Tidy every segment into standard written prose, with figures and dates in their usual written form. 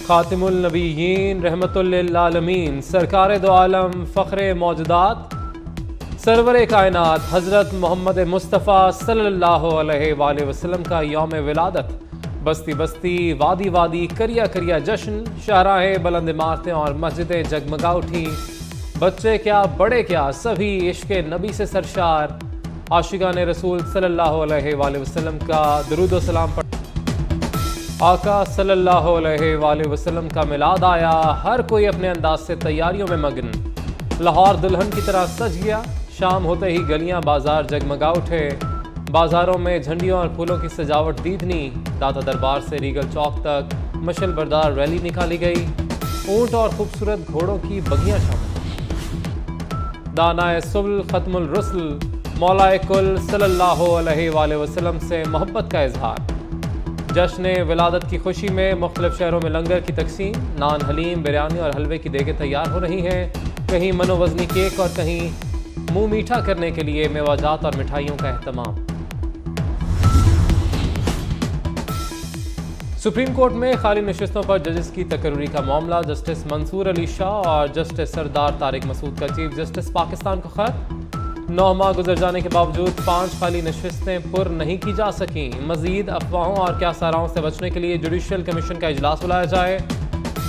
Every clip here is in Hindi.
खातिमुल नबीयीन रहमतुल लिल आलमीन सरकार दो आलम फ़ख्रे मौजूदात सरवर कायनात हज़रत मोहम्मद मुस्तफ़ा सल्लल्लाहु अलैहि वसल्लम का यौम विलादत बस्ती बस्ती वादी वादी करिया करिया जश्न शाहराहे बुलंद इमारतें और मस्जिदें जगमगा उठी। बच्चे क्या बड़े क्या सभी इश्क़ नबी से सरशार आशिकान रसूल सल्लल्लाहु अलैहि वसल्लम का दुरूद व सलाम पढ़ आका सल्लल्लाहु अलैहि वसल्लम का मिलाद आया। हर कोई अपने अंदाज से तैयारियों में मगन। लाहौर दुल्हन की तरह सज गया। शाम होते ही गलियां बाजार जगमगा उठे। बाजारों में झंडियों और फूलों की सजावट दीदनी। दाता दरबार से रीगल चौक तक मशल बरदार रैली निकाली गई। ऊंट और खूबसूरत घोड़ों की बगियां शामिल। दानाए सुबल खत्मुल रुसल मौलाए कुल सल्लल्लाहु अलैहि वसल्लम से मोहब्बत का इजहार। जश्न विलादत की खुशी में मुख्तलिफ शहरों में लंगर की तकसीम। नान हलीम बिरयानी और हलवे की देगें तैयार हो रही हैं। कहीं मनोवजनी केक और कहीं मुंह मीठा करने के लिए मेवाजात और मिठाइयों का एहतमाम। सुप्रीम कोर्ट में खाली नशिस्तों पर जजेस की तकर्री का मामला। जस्टिस मंसूर अली शाह और जस्टिस सरदार तारिक मसूद का चीफ जस्टिस पाकिस्तान को खत। 9 माह गुजर जाने के बावजूद 5 खाली नशिस्तें पुर नहीं की जा सकी। मजीद अफवाहों और क्या साराओं से बचने के लिए जुडिशल कमीशन का इजलास बुलाया जाए।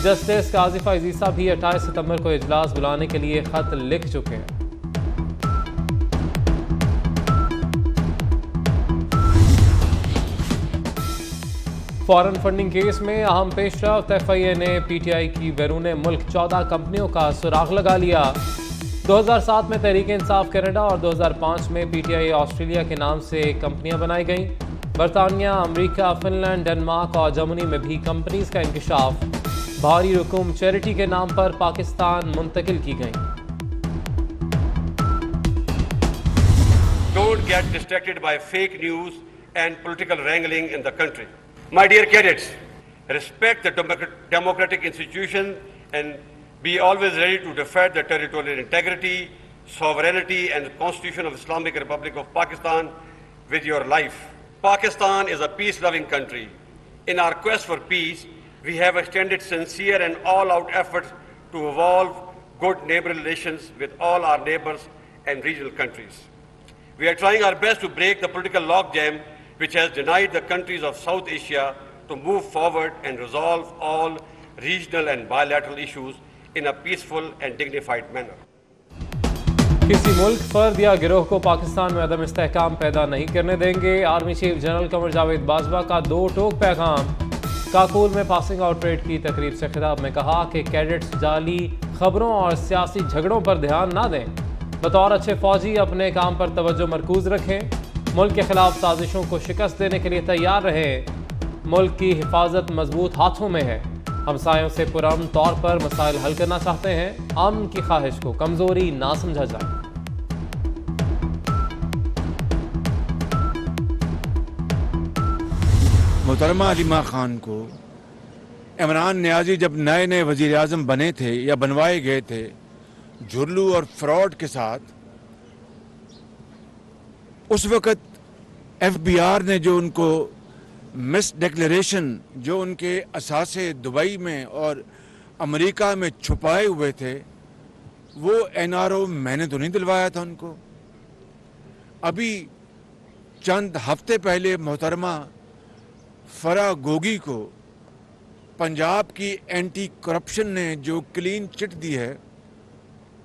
जस्टिस काजिफा अजीसा भी 28 सितंबर को इजलास बुलाने के लिए खत लिख चुके हैं। फॉरेन फंडिंग केस में अहम पेशरफ्त। FIA ने PTI की बैरून मुल्क 14 कंपनियों का सुराग लगा लिया। 2007 में तहरीक इंसाफ कनाडा और 2005 में PTI ऑस्ट्रेलिया के नाम से कंपनियां बनाई गईं। बरतानिया, अमेरिका, फिनलैंड, डेनमार्क और जर्मनी में भी कंपनीज का इंकशाफ। भारी रकूम चैरिटी के नाम पर पाकिस्तान मुंतकिल की गई। Don't get distracted by fake news and political wrangling in the country. My dear cadets, respect the democratic institutions and be always ready to defend the territorial integrity, sovereignty and the Constitution of the Islamic Republic of Pakistan with your life. Pakistan is a peace-loving country. In our quest for peace, we have extended sincere and all-out efforts to evolve good neighborly relations with all our neighbors and regional countries. We are trying our best to break the political logjam which has denied the countries of South Asia to move forward and resolve all regional and bilateral issues in a peaceful and dignified manner. किसी मुल्क, फर्द या गिरोह को पाकिस्तान में अदम इस्तेहकाम पैदा नहीं करने देंगे। Army chief general Qamar Javed Bajwa का 2 टोक पैगाम। काकुल में पासिंग आउट परेड की तकरीब से खिताब में कहा कि कैडेट्स जाली खबरों और सियासी झगड़ों पर ध्यान ना दें। बतौर अच्छे फौजी अपने काम पर तवज्जो मरकूज रखें। मुल्क के खिलाफ साजिशों को शिकस्त देने के लिए तैयार रहें। मुल्क की हिफाजत मजबूत हाथों में है। हमसायों से पुरअमन तौर पर मसाइल हल करना चाहते हैं। अमन की ख्वाहिश को कमजोरी ना समझा जाए। मोहतरमा अलीमा खान को इमरान नियाजी जब नए नए वजीर आजम बने थे या बनवाए गए थे, झुर्लू और फ्रॉड के साथ, उस वक़्त FBR ने जो उनको मिस डिक्लेरेशन, जो उनके असासे दुबई में और अमेरिका में छुपाए हुए थे, वो NRO मैंने तो नहीं दिलवाया था उनको। अभी चंद हफ्ते पहले मोहतरमा फरा गोगी को पंजाब की एंटी करप्शन ने जो क्लीन चिट दी है,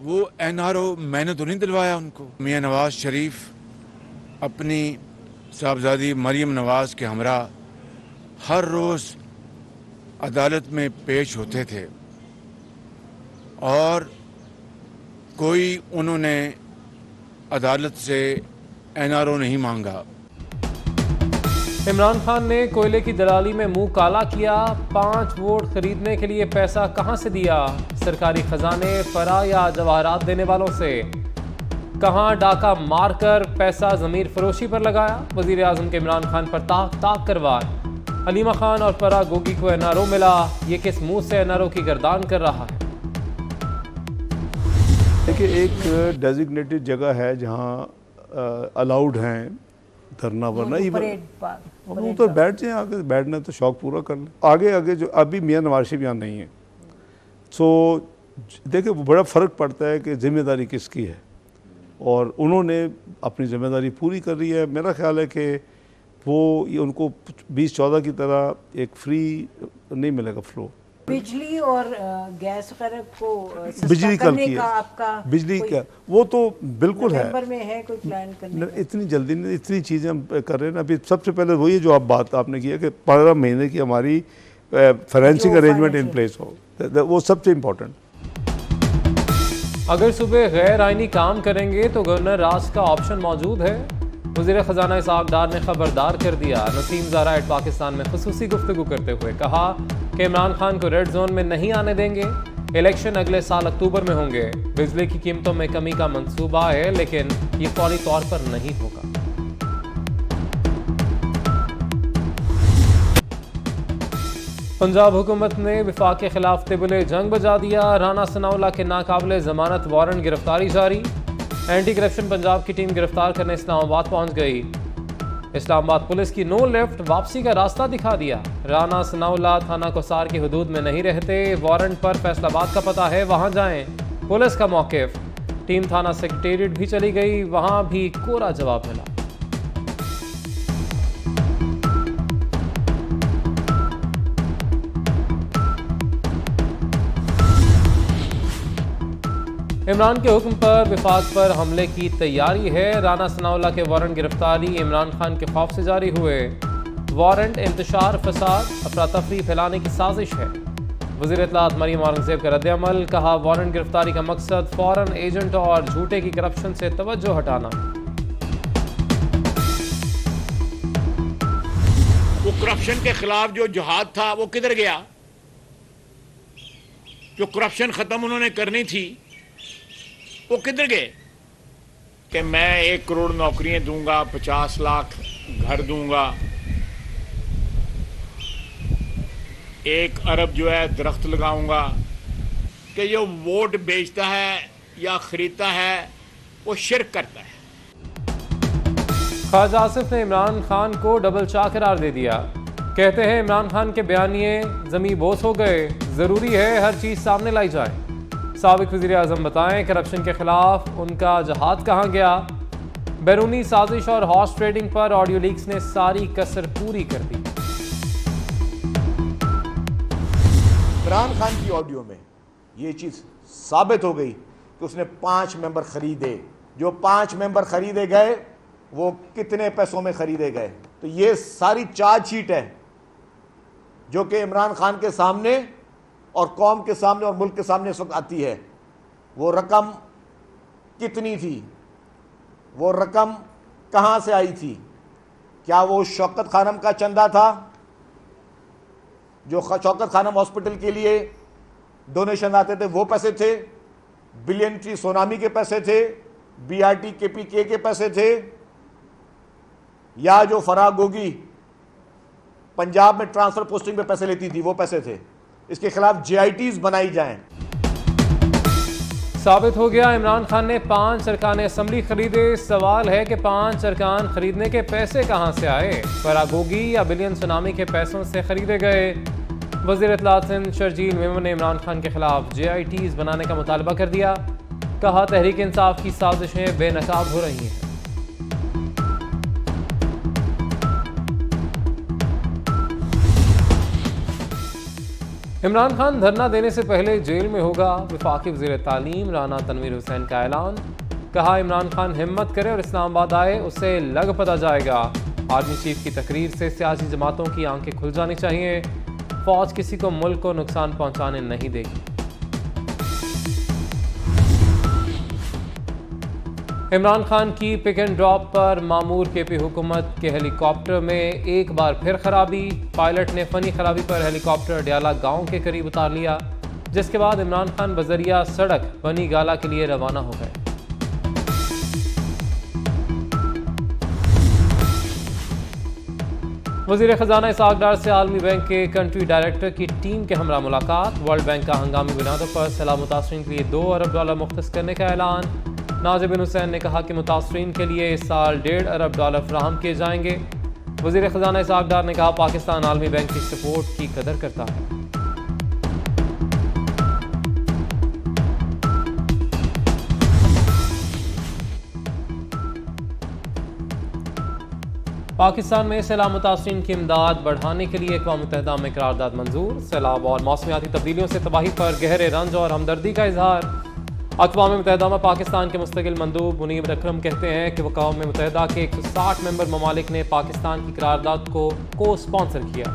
वो NRO मैंने तो नहीं दिलवाया उनको। मियां नवाज शरीफ अपनी साहबजादी मरियम नवाज के हमरा हर रोज़ अदालत में पेश होते थे और कोई उन्होंने अदालत से NRO नहीं मांगा। इमरान खान ने कोयले की दलाली में मुंह काला किया। 5 वोट खरीदने के लिए पैसा कहां से दिया? सरकारी खजाने, फरा या जवाहरात देने वालों से? कहां डाका मारकर पैसा ज़मीर फरोशी पर लगाया? वज़ीर आज़म के इमरान खान पर ताक ताक करवार। हलीमा खान और फरा गोगी को NRO मिला। ये किस मुंह से NRO की गर्दान कर रहा है? देखिए, एक डेजिग्नेटेड जगह है जहां अलाउड हैं धरना वरना अब वो तो बैठ जाए, आगे बैठना तो शौक पूरा कर लें। आगे आगे जो अभी मियां नवाज शरीफ यहाँ नहीं है, सो देखिए वो बड़ा फ़र्क पड़ता है कि ज़िम्मेदारी किसकी है, और उन्होंने अपनी ज़िम्मेदारी पूरी कर रही है। मेरा ख्याल है कि वो ये उनको 2014 की तरह एक फ्री नहीं मिलेगा फ्लो। बिजली और गैस वगैरह को बिजली सस्ता कल करने की का है, आपका बिजली कोई क्या वो तो बिल्कुल है, नवंबर में है कोई प्लान करने का? इतनी जल्दी नहीं, इतनी चीज़ें हम कर रहे हैं ना। अभी सबसे पहले वही है जो आप बात आपने की है कि 15 महीने की हमारी फाइनेंसिंग अरेंजमेंट इन प्लेस हो, वो सबसे इम्पोर्टेंट। अगर सुबह गैर आइनी काम करेंगे तो गवर्नर राज का ऑप्शन मौजूद है। वज़ीर ख़जाना इसहाक़ डार ने खबरदार कर दिया। नसीम ज़राइट पाकिस्तान में खुसूसी गुफ्तगू करते हुए कहा कि इमरान खान को रेड जोन में नहीं आने देंगे। इलेक्शन अगले साल अक्टूबर में होंगे। बिजली की कीमतों में कमी का मंसूबा है, लेकिन ये फौरी तौर पर नहीं होगा। पंजाब हुकूमत ने विफाक के खिलाफ तिबले जंग बजा दिया। राना सनाउल्लाह के नाकाबिले जमानत वारंट गिरफ्तारी जारी। एंटी करप्शन पंजाब की टीम गिरफ्तार करने इस्लामाबाद पहुंच गई। इस्लामाबाद पुलिस की नो लिफ्ट वापसी का रास्ता दिखा दिया। राना सनाउल्लाह थाना कोसार की हदूद में नहीं रहते, वारंट पर फैसलाबाद का पता है, वहां जाएं। पुलिस का मौक़िफ़। टीम थाना सेक्रेटेरिएट भी चली गई, वहां भी कोरा जवाब मिला। इमरान के हुक्म पर विफाक पर हमले की तैयारी है। राना सनाउल्लाह के वारंट गिरफ्तारी इमरान खान के खौफ से जारी हुए। वारंट इंतशार, फसाद, अफरा तफरी फैलाने की साजिश है। वज़ीर इत्तलात मरीम औरंगज़ेब का रद्द-ए-अमल। कहा वारंट गिरफ्तारी का मकसद फौरन एजेंट और झूठे की करप्शन से तवज्जो हटाना। वो करप्शन के खिलाफ जो जिहाद था वो किधर गया? जो करप्शन खत्म उन्होंने करनी थी वो किधर गए? कि मैं 1 करोड़ नौकरियां दूंगा, 50 लाख घर दूंगा, 1 अरब जो है दरख्त लगाऊंगा। कि जो वोट बेचता है या खरीदता है वो शिर्क करता है। ख्वाजा आसिफ ने इमरान खान को डबल चा करार दे दिया। कहते हैं इमरान खान के बयानिए ज़मी बोस हो गए, ज़रूरी है हर चीज़ सामने लाई जाए। साबिक वज़ीर आज़म बताएं करप्शन के खिलाफ उनका जहाद कहाँ गया। बैरूनी साजिश और हॉर्स ट्रेडिंग पर ऑडियो लीक्स ने सारी कसर पूरी कर दी। इमरान खान की ऑडियो में ये चीज़ साबित हो गई कि उसने 5 मेंबर खरीदे। जो 5 मेंबर खरीदे गए वो कितने पैसों में खरीदे गए। तो ये सारी चार्जशीट है जो कि इमरान खान के सामने और कौम के सामने और मुल्क के सामने इस वक्त आती है। वो रकम कितनी थी, वो रकम कहाँ से आई थी? क्या वो शौकत खानम का चंदा था जो शौकत खानम हॉस्पिटल के लिए डोनेशन आते थे, वो पैसे थे? बिलियन ट्री सोनामी के पैसे थे? BRT KPK के पैसे थे? या जो फराह गोगी पंजाब में ट्रांसफर पोस्टिंग पे पैसे लेती थी वो पैसे थे? इसके खिलाफ JITs बनाई जाएं। साबित हो गया इमरान खान ने 5 अरकान असम्बली खरीदे। सवाल है कि 5 अरकान खरीदने के पैसे कहां से आए? फरागोगी या बिलियन सुनामी के पैसों से खरीदे गए? वज़ीर इत्तलात सिंध शर्जील मेमन ने इमरान खान के खिलाफ JITs बनाने का मुतालबा कर दिया। कहा तहरीक इंसाफ की साजिशें बेनकाब हो रही हैं। इमरान खान धरना देने से पहले जेल में होगा। वफाकी वज़ीर तालीम राना तनवीर हुसैन का ऐलान। कहा इमरान खान हिम्मत करे और इस्लामाबाद आए, उसे लग पता जाएगा। आर्मी चीफ की तकरीर से सियासी जमातों की आंखें खुल जानी चाहिए। फौज किसी को मुल्क को नुकसान पहुंचाने नहीं देगी। इमरान खान की पिक एंड ड्रॉप पर मामूर KP हुकूमत के हेलीकॉप्टर में एक बार फिर खराबी। पायलट ने फनी खराबी पर हेलीकॉप्टर डयाला गांव के करीब उतार लिया, जिसके बाद इमरान खान बजरिया सड़क बनी गाला के लिए रवाना हो गए। वज़ीर ख़जाना इसहाक़ डार से आलमी बैंक के कंट्री डायरेक्टर की टीम के हमरा मुलाकात। वर्ल्ड बैंक का हंगामी बुनियादों पर सैलाब मुतासरीन के लिए $2 अरब मुख्तस करने का ऐलान। नाजिब बिन हुसैन ने कहा कि मुतासरीन के लिए इस साल $1.5 अरब फराहम किए जाएंगे। वज़ीर ख़जाना इसहाक़ डार ने कहा, पाकिस्तान आलमी बैंक की सपोर्ट की कदर करता है। पाकिस्तान में सैलाब मुतासरीन की इमदाद बढ़ाने के लिए अक़वाम मुत्तहिदा में करारदाद मंजूर। सैलाब और मौसमियाती तब्दीलियों से तबाही पर गहरे रंज और हमदर्दी का इजहार। अक़वाम मुत्तहिदा में पाकिस्तान के मुस्तकिल मंदूब मुनीब अकरम कहते हैं कि अक़वाम मुत्तहिदा के 160 मेंबर ममालिक ने पाकिस्तान की करारदाद को स्पॉन्सर किया।